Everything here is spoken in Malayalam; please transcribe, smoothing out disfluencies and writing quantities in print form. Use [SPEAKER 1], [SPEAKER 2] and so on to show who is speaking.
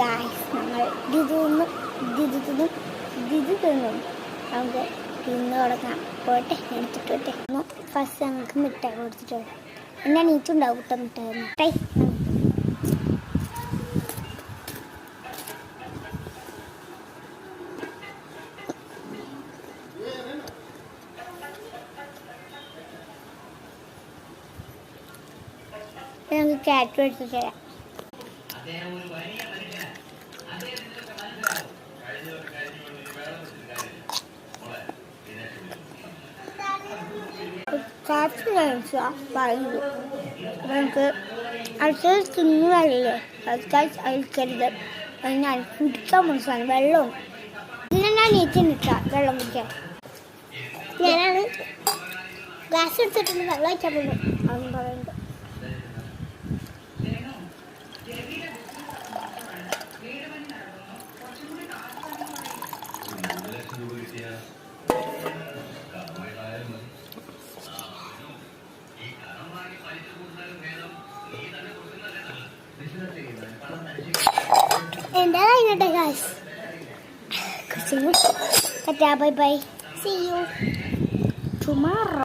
[SPEAKER 1] ഗായ്സ് ഞങ്ങൾ ഇത് തിന്നും നമുക്ക് തിന്ന് തുടങ്ങാം. പോട്ടെ, എടുത്തിട്ട് പോട്ടെ. ഫസ്റ്റ് ഞങ്ങൾക്ക് മിഠായി കൊടുത്തിട്ട് വരാം. എന്നാ നീച്ചുണ്ടാവും കുട്ട മിഠായി. ഞങ്ങൾക്ക് ക്യാറ്റ് എടുത്തിട്ട് തരാം. കാറ്റ് പറയുന്നത് നമുക്ക് അടുത്തത് തിന്നുവല്ലേ, അയക്കരുത്. ഞാൻ കുടിക്കാൻ മനസ്സിലാണ് വെള്ളം. ഇതിനെന്നാ നീച്ചിട്ടാ വെള്ളം കുടിക്കാൻ. ഞാനാണ് ഗ്ലാസ് എടുത്തിട്ടുണ്ട് വെള്ളം വയ്ക്കാൻ പോകുന്നു. അതൊന്നും പറയുന്നത് എന്താ കഴിഞ്ഞിട്ടെ guys. Bye bye, see you tomorrow.